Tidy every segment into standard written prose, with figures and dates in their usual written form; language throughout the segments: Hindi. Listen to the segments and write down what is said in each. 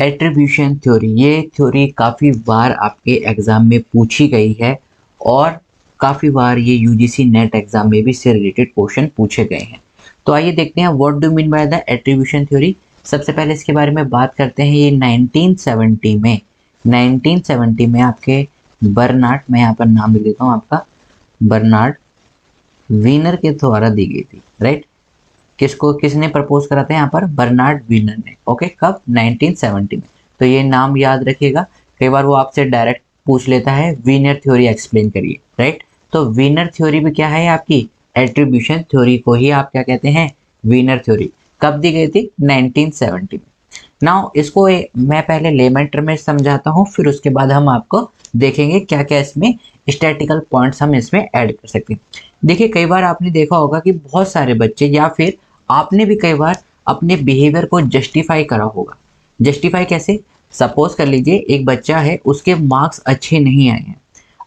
एट्रीब्यूशन थ्योरी, ये थ्योरी काफ़ी बार आपके एग्ज़ाम में पूछी गई है और काफ़ी बार ये यूजीसी नेट एग्ज़ाम में भी इससे रिलेटेड क्वेश्चन पूछे गए हैं। तो आइए देखते हैं what do mean by the attribution theory. सबसे पहले इसके बारे में बात करते हैं। ये 1970 में आपके बर्नार्ड, मैं यहाँ पर नाम लिख देता हूँ आपका, बर्नार्ड वीनर के द्वारा दी गई थी, राइट। किसने प्रपोज करा था यहाँ पर? बर्नार्ड वीनर ने। ओके, कब? 1970 में। तो ये नाम याद रखिएगा, कई बार वो आपसे डायरेक्ट पूछ लेता है वीनर थ्योरी एक्सप्लेन करिए, राइट। तो वीनर थ्योरी भी क्या है? आपकी एट्रीब्यूशन थ्योरी को ही आप क्या कहते हैं? Weiner theory. कब दी गई थी? 1970 में। नाउ इसको मैं पहले लेमन टर्म में समझाता हूँ, फिर उसके बाद हम आपको देखेंगे क्या क्या इसमें स्टैटिकल पॉइंट्स हम इसमें ऐड कर सकते हैं। देखिए, कई बार आपने देखा होगा कि बहुत सारे बच्चे या फिर आपने भी कई बार अपने बिहेवियर को जस्टिफाई करा होगा। जस्टिफाई कैसे? सपोज कर लीजिए एक बच्चा है, उसके मार्क्स अच्छे नहीं आए हैं।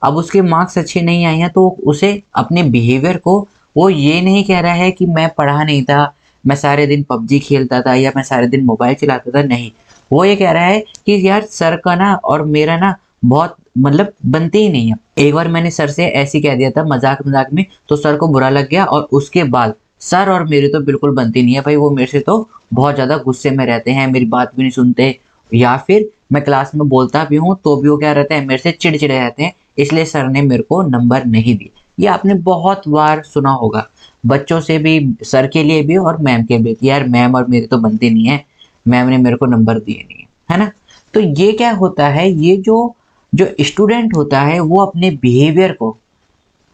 अब उसके मार्क्स अच्छे नहीं आए हैं तो उसे अपने बिहेवियर को, वो ये नहीं कह रहा है कि मैं पढ़ा नहीं था, मैं सारे दिन पबजी खेलता था या मैं सारे दिन मोबाइल चलाता था, नहीं। वो ये कह रहा है कि यार सर का ना और मेरा ना बहुत मतलब बनते ही नहीं है। एक बार मैंने सर से ऐसे कह दिया था मजाक मजाक में, तो सर को बुरा लग गया और उसके बाद सर और मेरी तो बिल्कुल बनती नहीं है भाई। वो मेरे से तो बहुत ज़्यादा गुस्से में रहते हैं, मेरी बात भी नहीं सुनते, या फिर मैं क्लास में बोलता भी हूँ तो भी वो क्या रहते हैं, मेरे से चिड़चिड़े रहते हैं, इसलिए सर ने मेरे को नंबर नहीं दिए। ये आपने बहुत बार सुना होगा, बच्चों से भी, सर के लिए भी और मैम के भी, यार मैम और मेरी तो बनती नहीं है, मैम ने मेरे को नंबर दिए नहीं है ना। तो ये क्या होता है, ये जो जो स्टूडेंट होता है वो अपने बिहेवियर को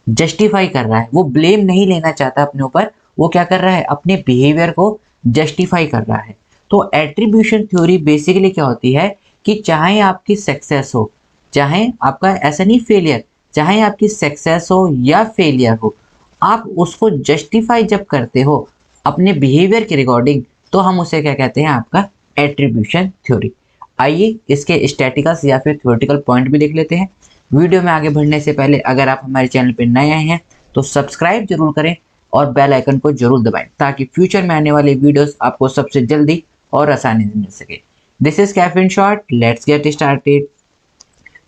जस्टिफाई कर रहा है, वो ब्लेम नहीं लेना चाहता अपने ऊपर, वो क्या कर रहा है, अपने बिहेवियर को जस्टिफाई कर रहा है। तो एट्रीब्यूशन थ्योरी बेसिकली क्या होती है कि चाहे आपकी सक्सेस हो, चाहे आपका ऐसा नहीं फेलियर, चाहे आपकी सक्सेस हो या फेलियर हो, आप उसको जस्टिफाई जब करते हो अपने बिहेवियर के रिकॉर्डिंग, तो हम उसे क्या कहते हैं, आपका एट्रीब्यूशन थ्योरी। आइए इसके स्टैटिकल्स या फिर थ्योरेटिकल पॉइंट भी देख लेते हैं। वीडियो में आगे बढ़ने से पहले अगर आप हमारे चैनल पर नए आए हैं तो सब्सक्राइब जरूर करें और बेल आइकन को जरूर दबाएं, ताकि फ्यूचर में आने वाले वीडियोस आपको सबसे जल्दी और आसानी से मिल सके। This is cafe in short, let's get started.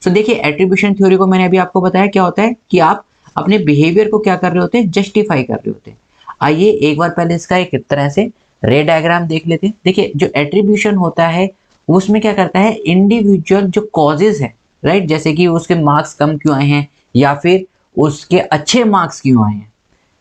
So देखिए, एट्रीब्यूशन थ्योरी को मैंने अभी आपको बताया क्या होता है कि आप अपने बिहेवियर को क्या कर रहे होते हैं, जस्टिफाई कर रहे होते हैं। आइए एक बार पहले इसका एक तरह से रे डायग्राम देख लेते हैं। देखिए, जो एट्रीब्यूशन होता है उसमें क्या करता है, इंडिविजुअल जो कॉजेज है, राइट, जैसे कि उसके मार्क्स कम क्यों आए हैं या फिर उसके अच्छे मार्क्स क्यों आए हैं।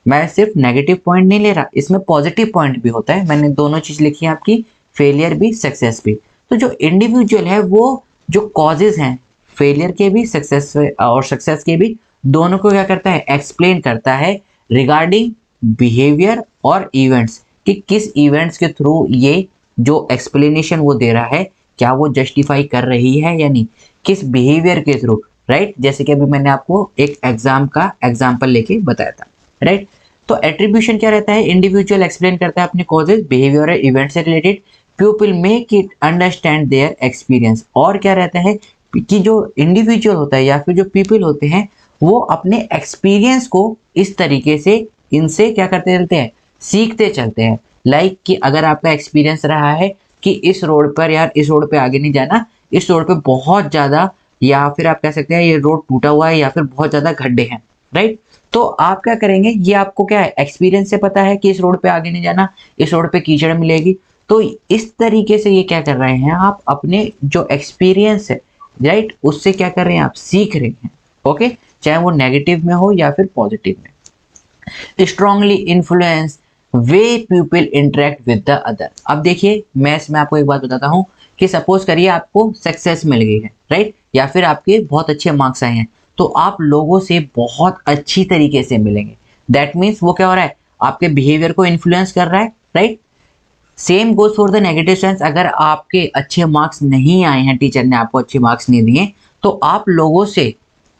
मैं सिर्फ नेगेटिव पॉइंट नहीं ले रहा, इसमें पॉजिटिव पॉइंट भी होता है। मैंने दोनों चीज लिखी है आपकी, फेलियर भी सक्सेस भी। तो जो इंडिविजुअल है वो जो कॉजेज हैं फेलियर के भी सक्सेस और सक्सेस के भी, दोनों को क्या करता है, एक्सप्लेन करता है रिगार्डिंग बिहेवियर और इवेंट्स, कि किस इवेंट्स के थ्रू ये जो एक्सप्लेनेशन वो दे रहा है क्या वो जस्टिफाई कर रही है या नहीं, किस बिहेवियर के थ्रू, राइट। जैसे कि अभी मैंने आपको एक एग्जाम का एग्जाम्पल लेके बताया था, राइट। तो एट्रीब्यूशन क्या रहता है, इंडिविजुअल एक्सप्लेन करता है अपने कॉजेज, बिहेवियर और इवेंट से related, people make it understand their experience. और क्या रहता है कि जो इंडिविजुअल होता है या फिर जो पीपल होते हैं वो अपने एक्सपीरियंस को इस तरीके से इनसे क्या करते चलते हैं, सीखते चलते हैं। लाइक कि अगर आपका एक्सपीरियंस रहा है कि इस रोड पर, यार इस रोड पे आगे नहीं जाना, इस रोड पे बहुत ज़्यादा, या फिर आप कह सकते हैं ये रोड टूटा हुआ है या फिर बहुत ज़्यादा गड्ढे हैं, राइट। तो आप क्या करेंगे, ये आपको क्या है, एक्सपीरियंस से पता है कि इस रोड पे आगे नहीं जाना, इस रोड पे कीचड़ मिलेगी। तो इस तरीके से ये क्या कर रहे हैं, आप अपने जो एक्सपीरियंस है, राइट, उससे क्या कर रहे हैं, आप सीख रहे हैं। ओके, चाहे वो नेगेटिव में हो या फिर पॉजिटिव में। Strongly influence way people interact with the other. अब देखिए, मैं इसमें आपको एक बात बताता हूँ कि सपोज करिए आपको सक्सेस मिल गई है, राइट, या फिर आपके बहुत अच्छे मार्क्स आए हैं, तो आप लोगों से बहुत अच्छी तरीके से मिलेंगे। दैट मीन्स वो क्या हो रहा है, आपके बिहेवियर को इन्फ्लुएंस कर रहा है, right. Same goes for the negative sense, अगर आपके अच्छे मार्क्स नहीं आए हैं, टीचर ने आपको अच्छे मार्क्स नहीं दिए, तो आप लोगों से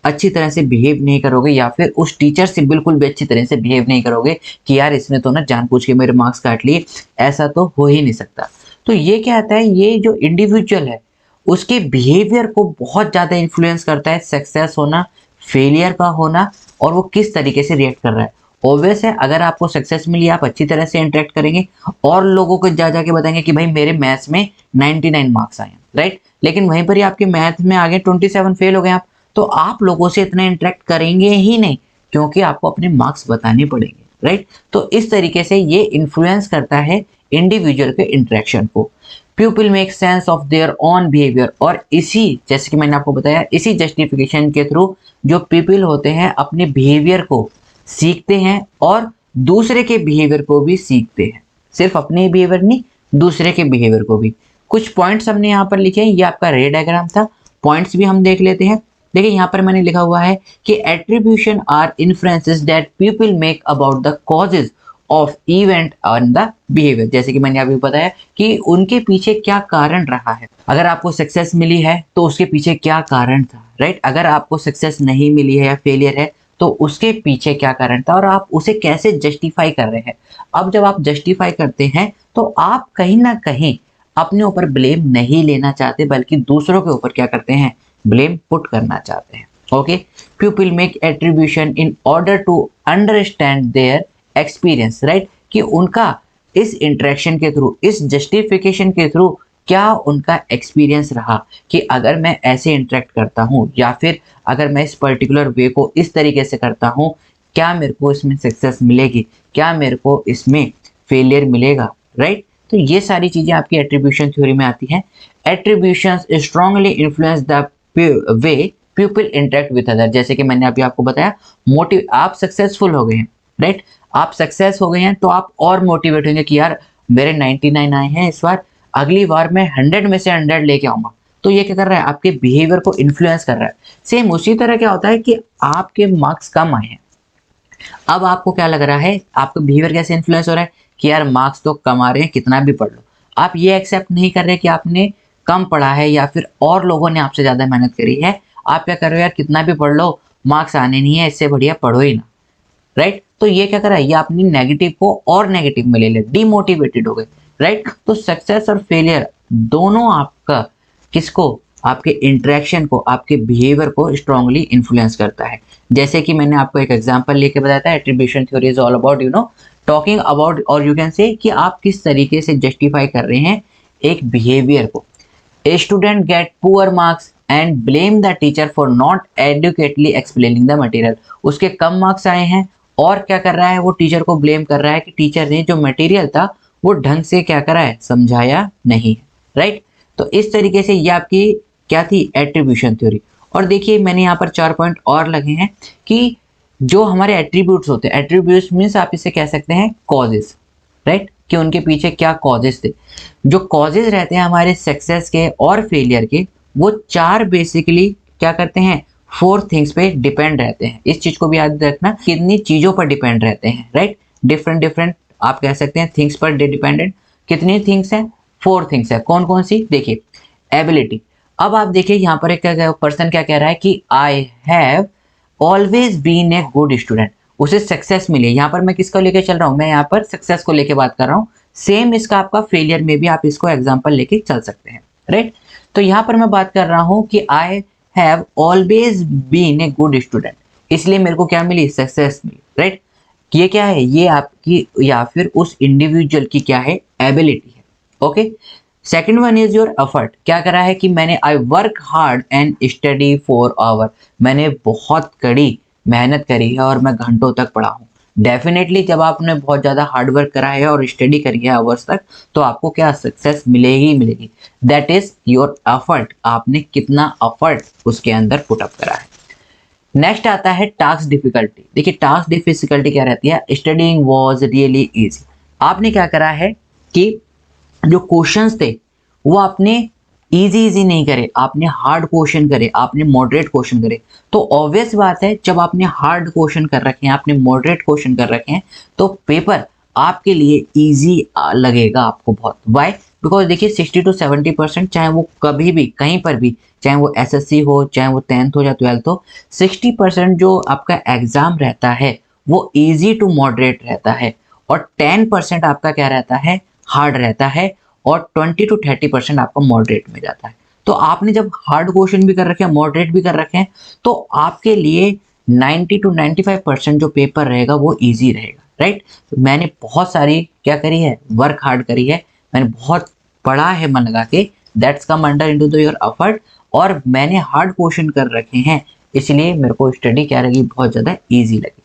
अच्छी तरह से बिहेव नहीं करोगे, या फिर उस टीचर से बिल्कुल भी अच्छी तरह से बिहेव नहीं करोगे कि यार इसने तो ना जानबूझ के मेरे मार्क्स काट लिए, ऐसा तो हो ही नहीं सकता। तो ये क्या आता है, ये जो इंडिविजुअल है उसके बिहेवियर को बहुत ज़्यादा इन्फ्लुएंस करता है सक्सेस होना, फेलियर का होना, और वो किस तरीके से रिएक्ट कर रहा है। ऑब्वियस है, अगर आपको सक्सेस मिली आप अच्छी तरह से इंटरेक्ट करेंगे और लोगों को जा जाके बताएंगे कि भाई मेरे मैथ्स में 99 मार्क्स आए हैं, राइट। लेकिन वहीं पर ही आपके मैथ में आगे 27 फेल हो गए आप, तो आप लोगों से इतना इंटरेक्ट करेंगे ही नहीं, क्योंकि आपको अपने मार्क्स बताने पड़ेंगे, राइट। तो इस तरीके से ये इन्फ्लुएंस करता है इंडिविजुअल के इंटरेक्शन को। People make sense of their own behaviour, और इसी, जैसे कि मैंने आपको बताया, इसी जस्टिफिकेशन के थ्रू जो पीपल होते हैं अपने बिहेवियर को सीखते हैं और दूसरे के बिहेवियर को भी सीखते हैं। सिर्फ अपने बिहेवियर नहीं, दूसरे के बिहेवियर को भी। कुछ पॉइंट्स हमने यहाँ पर लिखे हैं, ये आपका रे डायग्राम था, पॉइंट्स भी हम देख लेते हैं। देखिए यहाँ पर मैंने लिखा हुआ है कि attribution are influences that people make about the causes of event on the behaviour. जैसे कि मैंने अभी बताया कि उनके पीछे क्या कारण रहा है। अगर आपको सक्सेस मिली है तो उसके पीछे क्या कारण था, राइट। अगर आपको सक्सेस नहीं मिली है या फेलियर है तो उसके पीछे क्या कारण था और आप उसे कैसे जस्टिफाई कर रहे हैं। अब जब आप जस्टिफाई करते हैं तो आप कहीं ना कहीं अपने ऊपर ब्लेम नहीं लेना चाहते, बल्कि दूसरों के ऊपर क्या करते हैं, ब्लेम पुट करना चाहते हैं। Okay, people make attribution in order to understand their experience, right, कि उनका इस इंटरेक्शन के थ्रू, इस जस्टिफिकेशन के थ्रू क्या उनका एक्सपीरियंस रहा कि अगर मैं ऐसे इंटरेक्ट करता हूँ या फिर अगर मैं इस पर्टिकुलर वे को इस तरीके से करता हूँ, क्या मेरे को इसमें सक्सेस मिलेगी, क्या मेरे को इसमें फेलियर मिलेगा, राइट। तो ये सारी चीजें आपकी एट्रीब्यूशन थ्योरी में आती हैं। Attributions strongly influence the way people interact with other. जैसे कि मैंने अभी आपको बताया, मोटिव, आप सक्सेसफुल हो गए हैं, राइट, आप सक्सेस हो गए हैं तो आप और मोटिवेट होंगे कि यार मेरे 99 आए हैं इस बार, अगली बार मैं 100 में से 100 लेके आऊंगा। तो ये क्या कर रहा है, आपके बिहेवियर को इन्फ्लुएंस कर रहा है। सेम उसी तरह क्या होता है कि आपके मार्क्स कम आए हैं, अब आपको क्या लग रहा है, आपका बिहेवियर कैसे इन्फ्लुएंस हो रहा है कि यार मार्क्स तो कम आ रहे हैं, कितना भी पढ़ लो। आप ये एक्सेप्ट नहीं कर रहे कि आपने कम पढ़ा है या फिर और लोगों ने आपसे ज्यादा मेहनत करी है। आप क्या कर रहे हो, यार कितना भी पढ़ लो, मार्क्स आने नहीं है, इससे बढ़िया पढ़ो ही ना, राइट। तो ये क्या कर रहा है, ये अपनी नेगेटिव को और नेगेटिव में ले ले, डिमोटिवेटेड हो गए, राइट। तो सक्सेस और फेलियर दोनों आपका किसको, आपके इंटरेक्शन को, आपके बिहेवियर को स्ट्रांगली इन्फ्लुएंस करता है। जैसे कि मैंने आपको एक एग्जांपल लेके बताया था, attribution theory is all about talking about, और यू कैन से कि आप किस तरीके से जस्टिफाई कर रहे हैं एक बिहेवियर को। A student get poor marks and blame the teacher for not adequately explaining the material। उसके कम मार्क्स आए हैं और क्या कर रहा है, वो टीचर को ब्लेम कर रहा है कि टीचर ने जो मटेरियल था वो ढंग से क्या करा है, समझाया नहीं, राइट। तो इस तरीके से ये आपकी क्या थी, एट्रीब्यूशन थ्योरी। और देखिए मैंने यहाँ पर 4 पॉइंट और लगे हैं कि जो हमारे एट्रीब्यूट्स होते हैं, एट्रीब्यूट्स मीन्स आप इसे कह सकते हैं कॉजेस, राइट, कि उनके पीछे क्या कॉजेस थे। जो कॉजेज रहते हैं हमारे सक्सेस के और फेलियर के, वो 4 बेसिकली क्या करते हैं, 4 थिंग्स पे डिपेंड रहते हैं। इस चीज को भी याद रखना, कितनी चीजों पर डिपेंड रहते हैं, राइट। डिफरेंट डिफरेंट आप कह सकते हैं थिंग्स पर डिपेंडेंट। कितनी थिंग्स हैं, 4 थिंग्स है। कौन कौन सी, देखिए एबिलिटी। अब आप देखिए यहाँ पर एक पर्सन क्या कह रहा है कि I have always been a good student, उसे सक्सेस मिली। यहाँ पर मैं किसको लेके चल रहा हूँ, मैं यहाँ पर सक्सेस को लेके बात कर रहा हूँ। सेम इसका आपका फेलियर में भी आप इसको एग्जांपल लेके चल सकते हैं, राइट। तो यहाँ पर मैं बात कर रहा हूँ कि I have always been a good student, इसलिए मेरे को क्या मिली, सक्सेस मिली, राइट। ये क्या है, ये आपकी या फिर उस इंडिविजुअल की क्या है, एबिलिटी है। Okay, second one is your effort. क्या करा है कि मैंने I work hard and study for hour, मैंने बहुत कड़ी मेहनत करी है और मैं घंटों तक पढ़ा हूँ। डेफिनेटली जब आपने बहुत ज़्यादा हार्ड वर्क करा है और स्टडी करी है आवर्स तक, तो आपको क्या सक्सेस मिलेगी ही मिलेगी। दैट इज योर एफर्ट, आपने कितना एफर्ट उसके अंदर पुट अप करा है। नेक्स्ट आता है टास्क डिफिकल्टी। देखिए टास्क डिफिकल्टी क्या रहती है, स्टडीइंग वाज रियली इजी। आपने क्या करा है कि जो क्वेश्चंस थे वो आपने इजी नहीं करे, आपने हार्ड क्वेश्चन करे, आपने मॉडरेट क्वेश्चन करे। तो ऑब्वियस बात है, जब आपने हार्ड क्वेश्चन कर रखे हैं, आपने मॉडरेट क्वेश्चन कर रखे हैं, तो पेपर आपके लिए इजी लगेगा आपको बहुत। व्हाई, बिकॉज देखिए 60 to 70%, चाहे वो कभी भी कहीं पर भी, चाहे वो एसएससी हो, चाहे वो 10th हो या 12th हो, 60% जो आपका एग्जाम रहता है वो इजी टू मॉडरेट रहता है, और 10% आपका क्या रहता है, हार्ड रहता है, और 20 to 30% आपका मॉडरेट में जाता है। तो आपने जब हार्ड क्वेश्चन भी कर रखे हैं, मॉडरेट भी कर रखे हैं, तो आपके लिए 90 to 95% जो पेपर रहेगा वो इजी रहेगा, राइट। तो मैंने बहुत सारी क्या करी है, वर्क हार्ड करी है, मैंने बहुत पढ़ा है मन लगा के, that's come under into the your effort, और मैंने हार्ड क्वेश्चन कर रखे हैं, इसलिए मेरे को स्टडी क्या लगी, बहुत ज़्यादा ईजी लगी।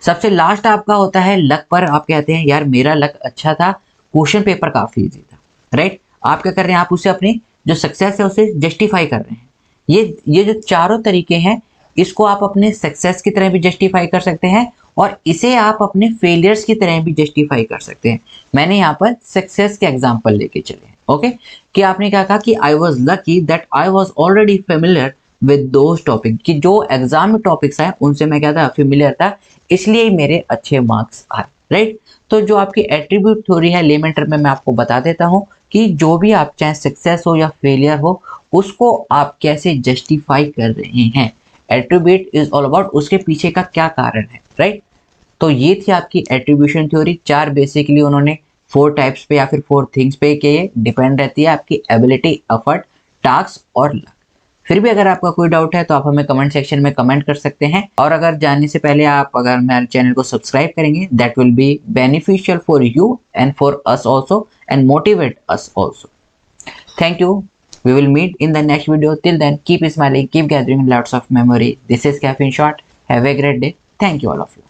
सबसे लास्ट आपका होता है लक पर। आप कहते हैं यार मेरा लक अच्छा था, क्वेश्चन पेपर काफ़ी ईजी था, राइट। आप क्या कर रहे हैं, आप उसे अपनी जो सक्सेस है उसे जस्टिफाई कर रहे हैं। ये जो चारों तरीके हैं, इसको आप अपने सक्सेस की तरह भी जस्टिफाई कर सकते हैं, और इसे आप अपने फेलियर्स की तरह भी जस्टिफाई कर सकते हैं। मैंने यहाँ पर सक्सेस के एग्जाम्पल लेके चले हैं, ओके। कि आपने क्या कहा कि I was lucky that I was already familiar with those topic, कि जो एग्जाम में टॉपिक्स आए उनसे मैं क्या था, फेमिलियर था, इसलिए मेरे अच्छे मार्क्स आए, राइट। तो जो आपकी एट्रीब्यूट थ्योरी है लेमन टर्म में मैं आपको बता देता हूँ कि जो भी आप चाहे सक्सेस हो या फेलियर हो, उसको आप कैसे जस्टिफाई कर रहे हैं। एट्रीब्यूट इज ऑल अबाउट उसके पीछे का क्या कारण है, राइट। तो ये थी आपकी एट्रीब्यूशन थ्योरी। चार बेसिकली उन्होंने 4 टाइप्स पे या फिर 4 थिंग्स पे के डिपेंड रहती है आपकी एबिलिटी, एफर्ट, टास्क और लक। फिर भी अगर आपका कोई डाउट है तो आप हमें कमेंट सेक्शन में कमेंट कर सकते हैं, और अगर जानने से पहले आप अगर मेरे चैनल को सब्सक्राइब करेंगे, that will be beneficial for you and for us also and motivate us also. Thank you. We will meet in the next video. Till then, keep smiling, keep gathering lots of memory. This is Caffeine Shot. Have a great day. Thank you all of you.